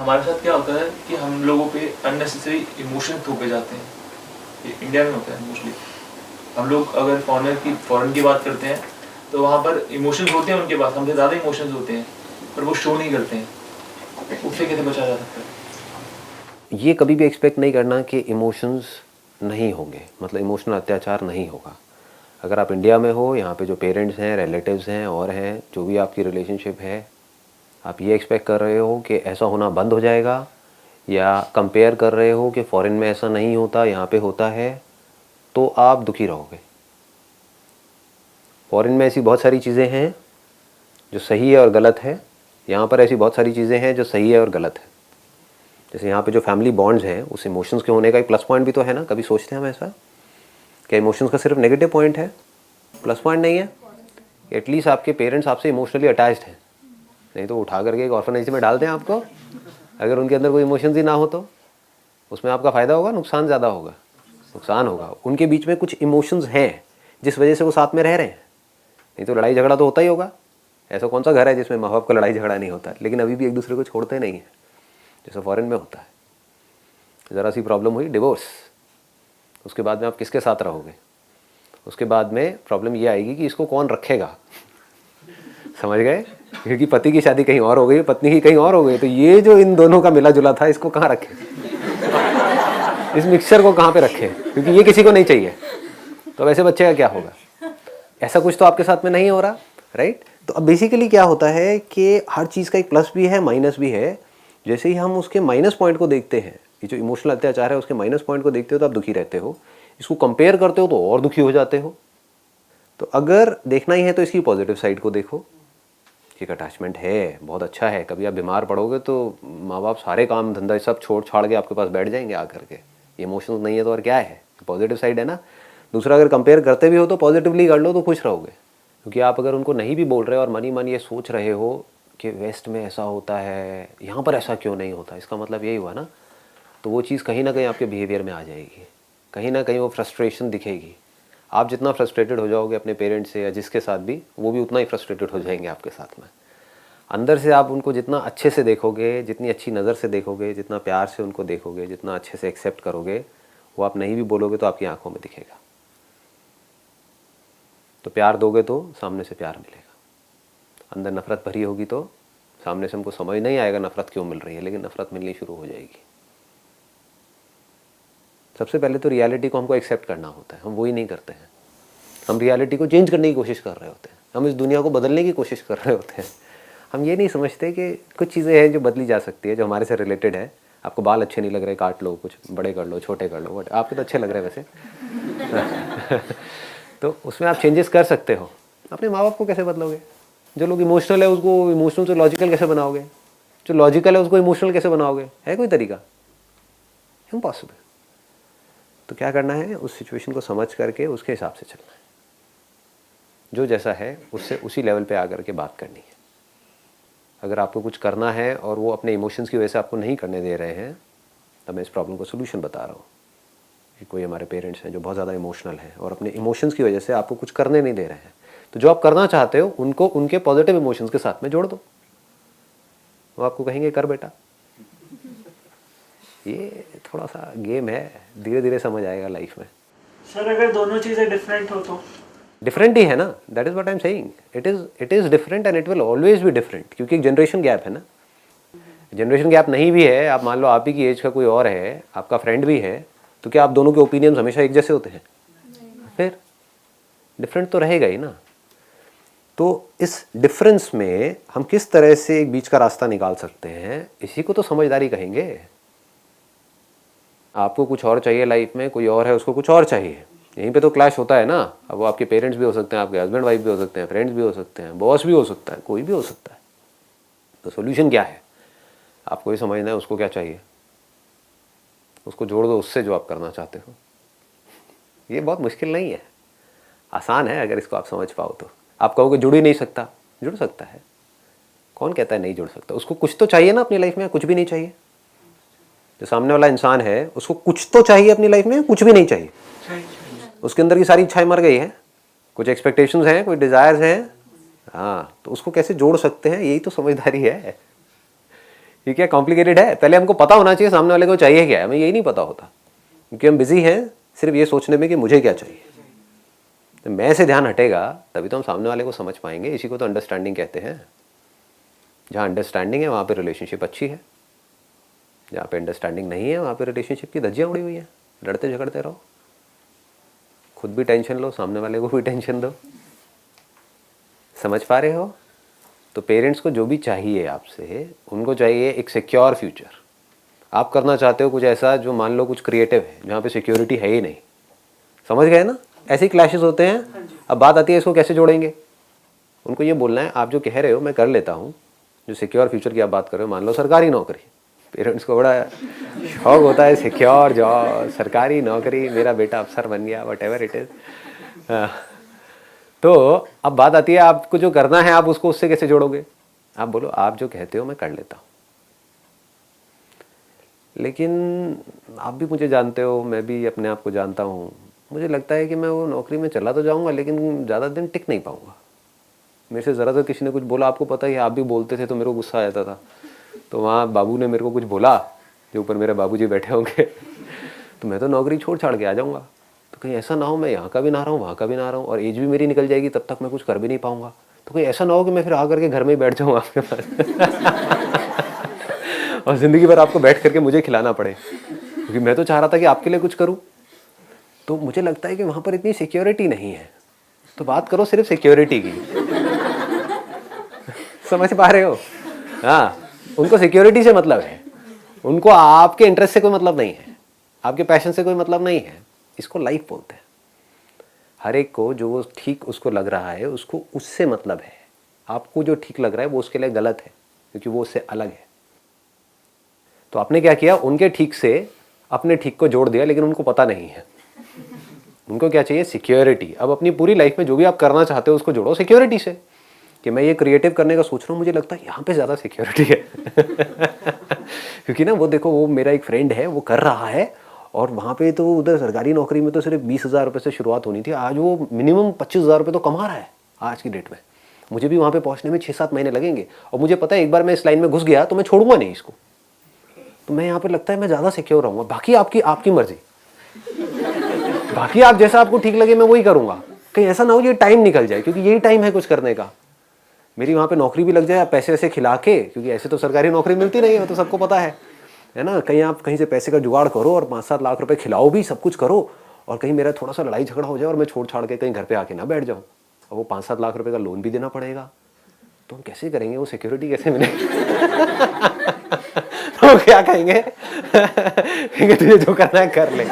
हमारे साथ क्या होता है कि हम लोगों पे अननेसेसरी इमोशन थोपे जाते हैं। ये इंडिया में होता है मोस्टली। हम लोग अगर फॉरेन की बात करते हैं तो वहाँ पर इमोशंस होते हैं उनके पास, हमसे ज़्यादा इमोशंस होते हैं, पर वो शो नहीं करते हैं। उससे कैसे बचा जा सकता है? ये कभी भी एक्सपेक्ट नहीं करना कि इमोशंस नहीं होंगे, मतलब इमोशनल अत्याचार नहीं होगा। अगर आप इंडिया में हो, यहाँ पे जो पेरेंट्स हैं, रिलेटिव्स हैं और हैं, जो भी आपकी रिलेशनशिप है, आप ये एक्सपेक्ट कर रहे हो कि ऐसा होना बंद हो जाएगा, या कंपेयर कर रहे हो कि फ़ॉरेन में ऐसा नहीं होता, यहाँ पे होता है, तो आप दुखी रहोगे। फ़ॉरेन में ऐसी बहुत सारी चीज़ें हैं जो सही है और गलत है, यहाँ पर ऐसी बहुत सारी चीज़ें हैं जो सही है और गलत है। जैसे यहाँ पे जो फैमिली बॉन्ड्स हैं, उस इमोशंस के होने का एक प्लस पॉइंट भी तो है ना। कभी सोचते हैं हम ऐसा? क्या इमोशंस का सिर्फ नेगेटिव पॉइंट है, प्लस पॉइंट नहीं है? एटलीस्ट आपके पेरेंट्स आपसे इमोशनली अटैच्ड हैं, नहीं तो उठा करके एक ऑर्फनेज में डाल दें आपको। अगर उनके अंदर कोई इमोशंस ही ना हो तो उसमें आपका फ़ायदा होगा, नुकसान ज़्यादा होगा? नुकसान होगा। उनके बीच में कुछ इमोशंस हैं जिस वजह से वो साथ में रह रहे हैं, नहीं तो लड़ाई झगड़ा तो होता ही होगा। ऐसा कौन सा घर है जिसमें माँ बाप का लड़ाई झगड़ा नहीं होता, लेकिन अभी भी एक दूसरे को छोड़ते नहीं हैं, जैसे फ़ॉरेन में होता है। ज़रा सी प्रॉब्लम हुई, डिवोर्स, उसके बाद में आप किसके साथ रहोगे? उसके बाद में प्रॉब्लम ये आएगी कि इसको कौन रखेगा। समझ गए? क्योंकि पति की शादी कहीं और हो गई, पत्नी की कहीं और हो गई, तो ये जो इन दोनों का मिला जुला था, इसको कहाँ रखें? इस मिक्सचर को कहाँ पे रखें? क्योंकि ये किसी को नहीं चाहिए। तो अब ऐसे बच्चे का क्या होगा? ऐसा कुछ तो आपके साथ में नहीं हो रहा, राइट? तो अब बेसिकली क्या होता है कि हर चीज़ का एक प्लस भी है, माइनस भी है। जैसे ही हम उसके माइनस पॉइंट को देखते हैं, ये जो इमोशनल अत्याचार है उसके माइनस पॉइंट को देखते हो तो आप दुखी रहते हो, इसको कंपेयर करते हो तो और दुखी हो जाते हो। तो अगर देखना ही है तो इसकी पॉजिटिव साइड को देखो। एक अटैचमेंट है, बहुत अच्छा है। कभी आप बीमार पड़ोगे तो माँ बाप सारे काम धंधा सब छोड़ छाड़ के आपके पास बैठ जाएंगे आकर के। इमोशंस नहीं है तो और क्या है, पॉजिटिव साइड है ना। दूसरा, अगर कंपेयर करते भी हो तो पॉजिटिवली कर लो तो खुश रहोगे, क्योंकि आप अगर उनको नहीं भी बोल रहे हो और मन ही मन ये सोच रहे हो कि वेस्ट में ऐसा होता है, यहाँ पर ऐसा क्यों नहीं होता, इसका मतलब यही हुआ ना। तो वो चीज़ कहीं ना कहीं आपके बिहेवियर में आ जाएगी, कहीं ना कहीं वो फ्रस्ट्रेशन दिखेगी। आप जितना फ्रस्ट्रेटेड हो जाओगे अपने पेरेंट्स से या जिसके साथ भी, वो भी उतना ही फ्रस्ट्रेटेड हो जाएंगे आपके साथ में। अंदर से आप उनको जितना अच्छे से देखोगे, जितनी अच्छी नज़र से देखोगे, जितना प्यार से उनको देखोगे, जितना अच्छे से एक्सेप्ट करोगे, वो आप नहीं भी बोलोगे तो आपकी आंखों में दिखेगा। तो प्यार दोगे तो सामने से प्यार मिलेगा। अंदर नफ़रत भरी होगी तो सामने से हमको समझ नहीं आएगा नफ़रत क्यों मिल रही है, लेकिन नफ़रत मिलनी शुरू हो जाएगी। सबसे पहले तो रियलिटी को हमको एक्सेप्ट करना होता है, हम वो ही नहीं करते हैं। हम रियलिटी को चेंज करने की कोशिश कर रहे होते हैं, हम इस दुनिया को बदलने की कोशिश कर रहे होते हैं। हम ये नहीं समझते कि कुछ चीज़ें हैं जो बदली जा सकती है, जो हमारे से रिलेटेड है। आपको बाल अच्छे नहीं लग रहे, काट लो, कुछ बड़े कर लो, छोटे कर लो, बट आपके तो अच्छे लग रहे हैं वैसे। तो उसमें आप चेंजेस कर सकते हो। अपने माँ बाप को कैसे बदलोगे? जो लोग इमोशनल है उसको इमोशनल से लॉजिकल कैसे बनाओगे? जो लॉजिकल है उसको इमोशनल कैसे बनाओगे? है कोई तरीका? इम्पॉसिबल। तो क्या करना है, उस सिचुएशन को समझ करके उसके हिसाब से चलना है। जो जैसा है उससे उसी लेवल पे आकर के बात करनी है। अगर आपको कुछ करना है और वो अपने इमोशंस की वजह से आपको नहीं करने दे रहे हैं, तब मैं इस प्रॉब्लम को सोल्यूशन बता रहा हूँ। कि कोई हमारे पेरेंट्स हैं जो बहुत ज़्यादा इमोशनल हैं और अपने इमोशंस की वजह से आपको कुछ करने नहीं दे रहे हैं, तो जो आप करना चाहते हो उनको उनके पॉजिटिव इमोशंस के साथ में जोड़ दो। वो आपको कहेंगे कर बेटा। ये थोड़ा सा गेम है, धीरे धीरे समझ आएगा लाइफ में। सर अगर दोनों चीज़ें डिफरेंट हो तो? डिफरेंट ही है ना, that is what I am saying. It is different and it will always be different, क्योंकि एक जनरेशन गैप है ना। जनरेशन गैप नहीं भी है, आप मान लो आप ही की एज का कोई और है, आपका फ्रेंड भी है, तो क्या आप दोनों के ओपिनियंस हमेशा एक जैसे होते हैं? फिर डिफरेंट तो रहेगा ही ना। तो इस डिफरेंस में हम किस तरह से एक बीच का रास्ता निकाल सकते हैं, इसी को तो समझदारी कहेंगे। आपको कुछ और चाहिए लाइफ में, कोई और है उसको कुछ और चाहिए, यहीं पे तो क्लैश होता है ना। अब वो आपके पेरेंट्स भी हो सकते हैं, आपके हस्बैंड वाइफ भी हो सकते हैं, फ्रेंड्स भी हो सकते हैं, बॉस भी हो सकता है, कोई भी हो सकता है। तो सोल्यूशन क्या है? आपको ही समझना है उसको क्या चाहिए, उसको जोड़ दो उससे जो आप करना चाहते हो। ये बहुत मुश्किल नहीं है, आसान है अगर इसको आप समझ पाओ तो। आप कहोगे जुड़ ही नहीं सकता, जुड़ सकता है। कौन कहता है नहीं जुड़ सकता? उसको कुछ तो चाहिए ना अपनी लाइफ में, कुछ भी नहीं चाहिए। जो सामने वाला इंसान है उसको कुछ तो चाहिए अपनी लाइफ में, कुछ भी नहीं चाहिए। उसके अंदर की सारी इच्छाएं मर गई हैं, कुछ एक्सपेक्टेशंस हैं, कुछ डिजायर्स हैं। हाँ, तो उसको कैसे जोड़ सकते हैं, यही तो समझदारी है। ये क्या कॉम्प्लिकेटेड है? पहले हमको पता होना चाहिए सामने वाले को चाहिए क्या है, हमें यही नहीं पता होता क्योंकि हम बिजी हैं सिर्फ ये सोचने में कि मुझे क्या चाहिए। तो मैं से ध्यान हटेगा तभी तो हम सामने वाले को समझ पाएंगे। इसी को तो अंडरस्टैंडिंग कहते हैं। जहाँ अंडरस्टैंडिंग है वहाँ पे रिलेशनशिप अच्छी है, जहाँ पे अंडरस्टैंडिंग नहीं है वहाँ पे रिलेशनशिप की धज्जियाँ उड़ी हुई हैं। लड़ते झगड़ते रहो, खुद भी टेंशन लो, सामने वाले को भी टेंशन दो। समझ पा रहे हो? तो पेरेंट्स को जो भी चाहिए आपसे, उनको चाहिए एक सिक्योर फ्यूचर। आप करना चाहते हो कुछ ऐसा जो मान लो कुछ क्रिएटिव है, जहाँ पे सिक्योरिटी है ही नहीं। समझ गए ना? ऐसे ही क्लैशेस होते हैं। अब बात आती है इसको कैसे जोड़ेंगे। उनको ये बोलना है आप जो कह रहे हो मैं कर लेता हूँ, जो सिक्योर फ्यूचर की आप बात कर रहे हो, मान लो सरकारी नौकरी। पेरेंट्स को बड़ा शौक होता है सिक्योर जॉब, सरकारी नौकरी, मेरा बेटा अफसर बन गया, वट एवर इट इज। तो अब बात आती है आपको जो करना है आप उसको उससे कैसे जोड़ोगे। आप बोलो आप जो कहते हो मैं कर लेता हूँ, लेकिन आप भी मुझे जानते हो, मैं भी अपने आप को जानता हूँ। मुझे लगता है कि मैं वो नौकरी में चला तो जाऊँगा लेकिन ज़्यादा दिन टिक नहीं पाऊँगा। मेरे से ज़रा तो किसी ने कुछ बोला, आपको पता ही है, आप भी बोलते थे तो मेरे को गुस्सा आ जाता था। तो वहाँ बाबू ने मेरे को कुछ बोला, जो ऊपर मेरे बाबूजी बैठे होंगे, तो मैं तो नौकरी छोड़ छाड़ के आ जाऊँगा। तो कहीं ऐसा ना हो मैं यहाँ का भी ना रहा हूँ वहाँ का भी ना रहा हूँ, और एज भी मेरी निकल जाएगी, तब तक मैं कुछ कर भी नहीं पाऊँगा। तो कहीं ऐसा ना हो कि मैं फिर आ करके घर में ही बैठ जाऊँ आपके पास और ज़िंदगी भर आपको बैठ करके मुझे खिलाना पड़े, क्योंकि मैं तो चाह रहा था कि आपके लिए कुछ करूँ। तो मुझे लगता है कि वहाँ पर इतनी सिक्योरिटी नहीं है। तो बात करो सिर्फ सिक्योरिटी की। समझ पा रहे हो? हाँ, उनको सिक्योरिटी से मतलब है, उनको आपके इंटरेस्ट से कोई मतलब नहीं है, आपके पैशन से कोई मतलब नहीं है। इसको लाइफ बोलते हैं। हर एक को जो वो ठीक उसको लग रहा है उसको उससे मतलब है। आपको जो ठीक लग रहा है वो उसके लिए गलत है, क्योंकि वो उससे अलग है। तो आपने क्या किया, उनके ठीक से अपने ठीक को जोड़ दिया, लेकिन उनको पता नहीं है। उनको क्या चाहिए? सिक्योरिटी। अब अपनी पूरी लाइफ में जो भी आप करना चाहते हो उसको जोड़ो सिक्योरिटी से, कि मैं ये क्रिएटिव करने का सोच रहा हूँ, मुझे लगता है यहाँ पे ज़्यादा सिक्योरिटी है क्योंकि ना वो देखो, वो मेरा एक फ्रेंड है, वो कर रहा है, और वहाँ पे तो उधर सरकारी नौकरी में तो सिर्फ 20,000 रुपये से शुरुआत होनी थी, आज वो मिनिमम 25,000 रुपये तो कमा रहा है आज की डेट में। मुझे भी वहाँ पे पहुँचने में 6-7 महीने लगेंगे, और मुझे पता है एक बार मैं इस लाइन में घुस गया तो मैं छोड़ूंगा नहीं इसको। तो मैं यहाँ पे लगता है मैं ज़्यादा सिक्योर रहूँगा। बाकी आपकी मर्जी, बाकी आप जैसा आपको ठीक लगे मैं वही करूँगा। कहीं ऐसा ना हो ये टाइम निकल जाए, क्योंकि यही टाइम है कुछ करने का। मेरी वहाँ पे नौकरी भी लग जाए, पैसे वैसे खिला के, क्योंकि ऐसे तो सरकारी नौकरी मिलती नहीं है, तो सबको पता है ना। कहीं आप कहीं से पैसे का जुगाड़ करो और 5-7 लाख रुपए खिलाओ भी, सब कुछ करो, और कहीं मेरा थोड़ा सा लड़ाई झगड़ा हो जाए और मैं छोड़ छाड़ के कहीं घर पे आके ना बैठ जाऊँ, और वो 5-7 लाख रुपए का लोन भी देना पड़ेगा। तो हम कैसे करेंगे, वो सिक्योरिटी कैसे मिलेगी तो क्या कहेंगे कहेंगे तुझे जो करना है कर ले।